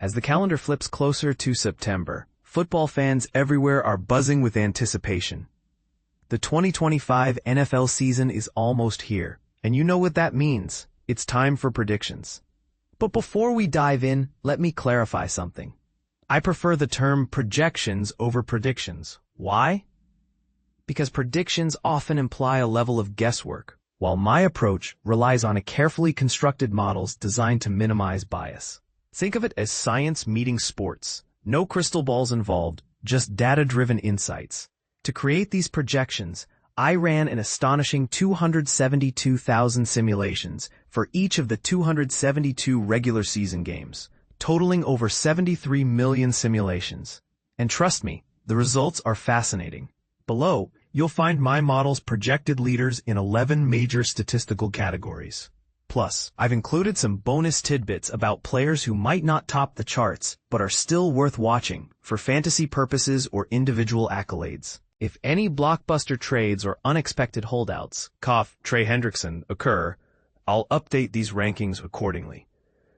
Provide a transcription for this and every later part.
As the calendar flips closer to September, football fans everywhere are buzzing with anticipation. The 2025 NFL season is almost here, and you know what that means. It's time for predictions. But before we dive in, let me clarify something. I prefer the term projections over predictions. Why? Because predictions often imply a level of guesswork, while my approach relies on a carefully constructed models designed to minimize bias. Think of it as science meeting sports. No crystal balls involved, just data-driven insights. To create these projections, I ran an astonishing 272,000 simulations for each of the 272 regular season games, totaling over 73 million simulations. And trust me, the results are fascinating. Below, you'll find my model's projected leaders in 11 major statistical categories. Plus, I've included some bonus tidbits about players who might not top the charts, but are still worth watching for fantasy purposes or individual accolades. If any blockbuster trades or unexpected holdouts, Trey Hendrickson, occur, I'll update these rankings accordingly.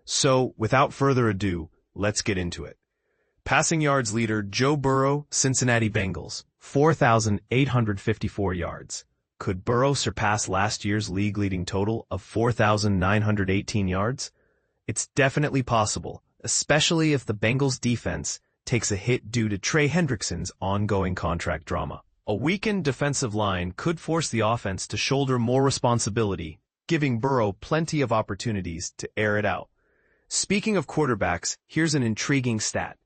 So, without further ado, let's get into it. Passing yards leader Joe Burrow, Cincinnati Bengals, 4,854 yards. Could Burrow surpass last year's league-leading total of 4,918 yards? It's definitely possible, especially if the Bengals' defense takes a hit due to Trey Hendrickson's ongoing contract drama. A weakened defensive line could force the offense to shoulder more responsibility, giving Burrow plenty of opportunities to air it out. Speaking of quarterbacks, here's an intriguing stat.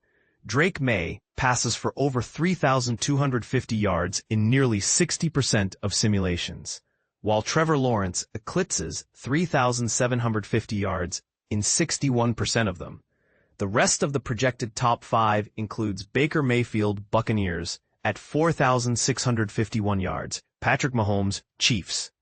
Drake May passes for over 3,250 yards in nearly 60% of simulations, while Trevor Lawrence eclipses 3,750 yards in 61% of them. The rest of the projected top 5 includes Baker Mayfield, Buccaneers, at 4,651 yards, Patrick Mahomes, Chiefs,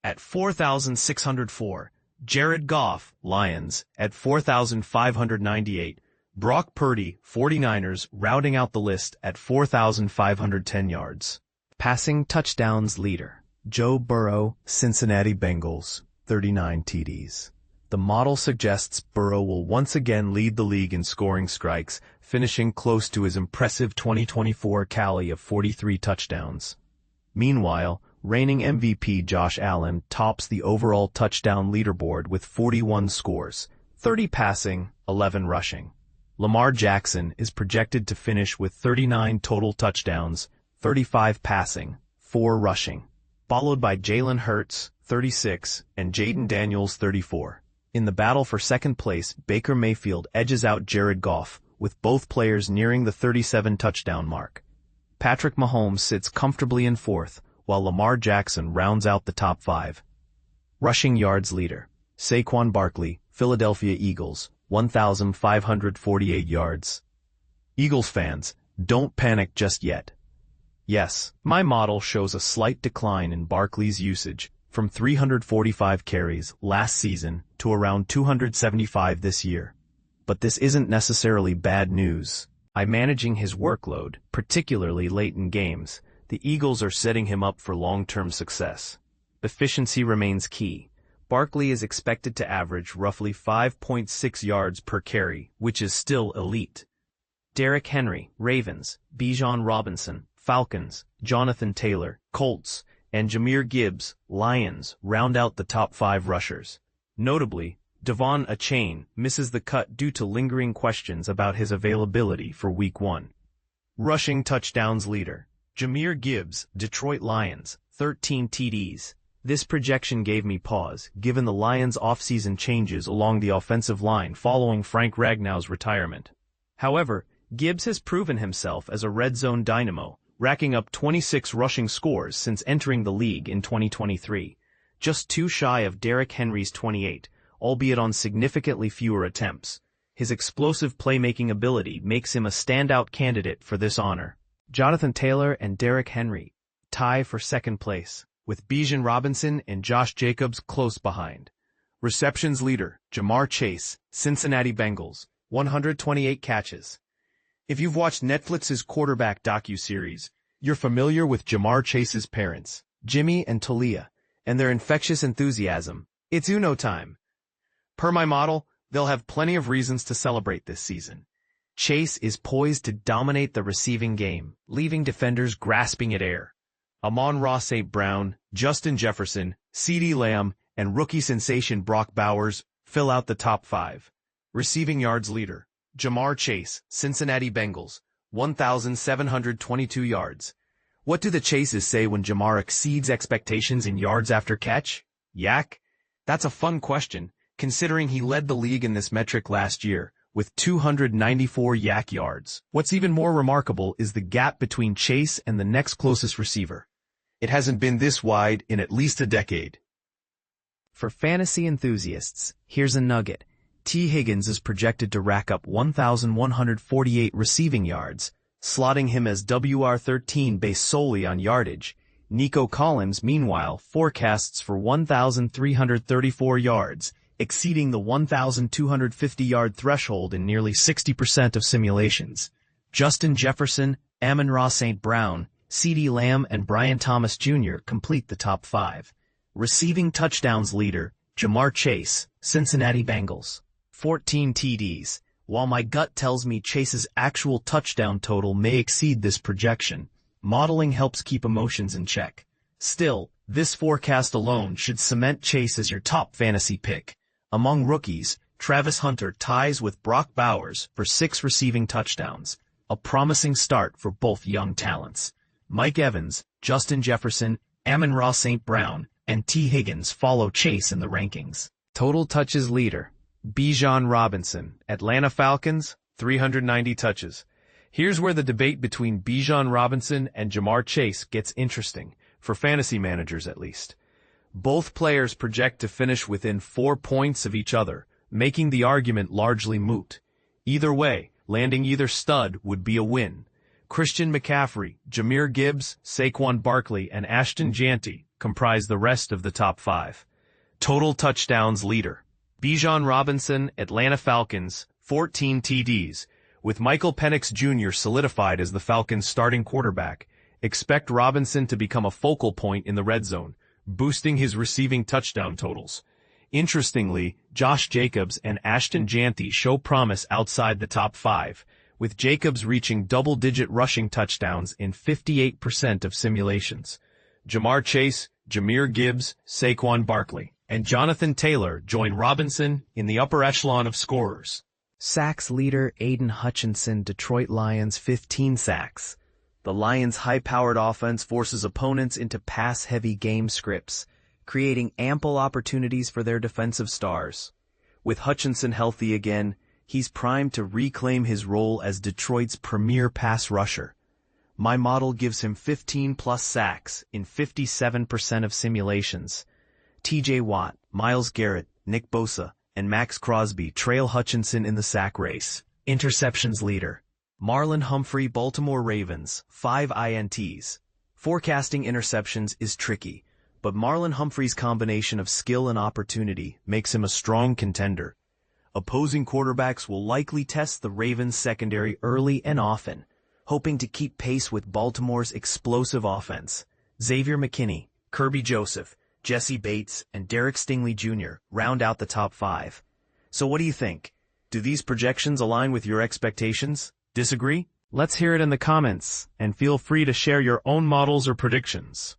at 4,604, Jared Goff, Lions, at 4,598, Brock Purdy, 49ers, rounding out the list at 4,510 yards. Passing touchdowns leader, Joe Burrow, Cincinnati Bengals, 39 TDs. The model suggests Burrow will once again lead the league in scoring strikes, finishing close to his impressive 2024 tally of 43 touchdowns. Meanwhile, reigning MVP Josh Allen tops the overall touchdown leaderboard with 41 scores, 30 passing, 11 rushing. Lamar Jackson is projected to finish with 39 total touchdowns, 35 passing, 4 rushing, followed by Jalen Hurts, 36, and Jaden Daniels, 34. In the battle for second place, Baker Mayfield edges out Jared Goff, with both players nearing the 37 touchdown mark. Patrick Mahomes sits comfortably in fourth, while Lamar Jackson rounds out the top 5. Rushing yards leader, Saquon Barkley, Philadelphia Eagles, 1,548 yards. Eagles fans, don't panic just yet. Yes, my model shows a slight decline in Barkley's usage, from 345 carries last season to around 275 this year. But this isn't necessarily bad news. By managing his workload, particularly late in games, the Eagles are setting him up for long-term success. Efficiency remains key. Barkley is expected to average roughly 5.6 yards per carry, which is still elite. Derrick Henry, Ravens, Bijan Robinson, Falcons, Jonathan Taylor, Colts, and Jahmyr Gibbs, Lions, round out the top 5 rushers. Notably, Devon Achane misses the cut due to lingering questions about his availability for Week 1. Rushing touchdowns leader, Jahmyr Gibbs, Detroit Lions, 13 TDs. This projection gave me pause, given the Lions' offseason changes along the offensive line following Frank Ragnow's retirement. However, Gibbs has proven himself as a red zone dynamo, racking up 26 rushing scores since entering the league in 2023, just 2 shy of Derrick Henry's 28, albeit on significantly fewer attempts. His explosive playmaking ability makes him a standout candidate for this honor. Jonathan Taylor and Derrick Henry tie for second place, with Bijan Robinson and Josh Jacobs close behind. Receptions leader, Jamar Chase, Cincinnati Bengals, 128 catches. If you've watched Netflix's quarterback docuseries, you're familiar with Jamar Chase's parents, Jimmy and Talia, and their infectious enthusiasm. It's Uno time. Per my model, They'll have plenty of reasons to celebrate this season. Chase is poised to dominate the receiving game, leaving defenders grasping at air. Amon-Ra St. Brown, Justin Jefferson, CeeDee Lamb, and rookie sensation Brock Bowers fill out the top 5. Receiving yards leader, Ja'Marr Chase, Cincinnati Bengals, 1,722 yards. What do the Chases say when Ja'Marr exceeds expectations in yards after catch? Yak? That's a fun question, considering he led the league in this metric last year, with 294 yak yards. What's even more remarkable is the gap between Chase and the next closest receiver. It hasn't been this wide in at least a decade. For fantasy enthusiasts, here's a nugget. T. Higgins is projected to rack up 1,148 receiving yards, slotting him as WR13 based solely on yardage. Nico Collins, meanwhile, forecasts for 1,334 yards, exceeding the 1,250-yard threshold in nearly 60% of simulations. Justin Jefferson, Amon-Ra St. Brown, CeeDee Lamb, and Brian Thomas Jr. complete the top 5. Receiving touchdowns leader, Ja'Marr Chase, Cincinnati Bengals, 14 TDs. While my gut tells me Chase's actual touchdown total may exceed this projection, modeling helps keep emotions in check. Still, this forecast alone should cement Chase as your top fantasy pick. Among rookies, Travis Hunter ties with Brock Bowers for 6 receiving touchdowns, a promising start for both young talents. Mike Evans, Justin Jefferson, Amon-Ra St. Brown, and T. Higgins follow Chase in the rankings. Total touches leader, Bijan Robinson, Atlanta Falcons, 390 touches. Here's where the debate between Bijan Robinson and Ja'Marr Chase gets interesting, for fantasy managers at least. Both players project to finish within 4 points of each other, making the argument largely moot. Either way, landing either stud would be a win. Christian McCaffrey, Jahmyr Gibbs, Saquon Barkley, and Ashton Jeanty comprise the rest of the top 5. Total touchdowns leader, Bijan Robinson, Atlanta Falcons, 14 TDs. With Michael Penix Jr. solidified as the Falcons' starting quarterback, expect Robinson to become a focal point in the red zone, boosting his receiving touchdown totals. Interestingly, Josh Jacobs and Ashton Jeanty show promise outside the top 5, with Jacobs reaching double-digit rushing touchdowns in 58% of simulations. Ja'Marr Chase, Jahmyr Gibbs, Saquon Barkley, and Jonathan Taylor join Robinson in the upper echelon of scorers. Sacks leader Aiden Hutchinson, Detroit Lions, 15 sacks. The Lions' high-powered offense forces opponents into pass-heavy game scripts, creating ample opportunities for their defensive stars. With Hutchinson healthy again, he's primed to reclaim his role as Detroit's premier pass rusher. My model gives him 15-plus sacks in 57% of simulations. T.J. Watt, Myles Garrett, Nick Bosa, and Max Crosby trail Hutchinson in the sack race. Interceptions leader, Marlon Humphrey, Baltimore Ravens, 5 INTs. Forecasting interceptions is tricky, but Marlon Humphrey's combination of skill and opportunity makes him a strong contender. Opposing quarterbacks will likely test the Ravens' secondary early and often, hoping to keep pace with Baltimore's explosive offense. Xavier McKinney, Kirby Joseph, Jesse Bates, and Derek Stingley Jr. round out the top 5. So what do you think? Do these projections align with your expectations? Disagree? Let's hear it in the comments, and feel free to share your own models or predictions.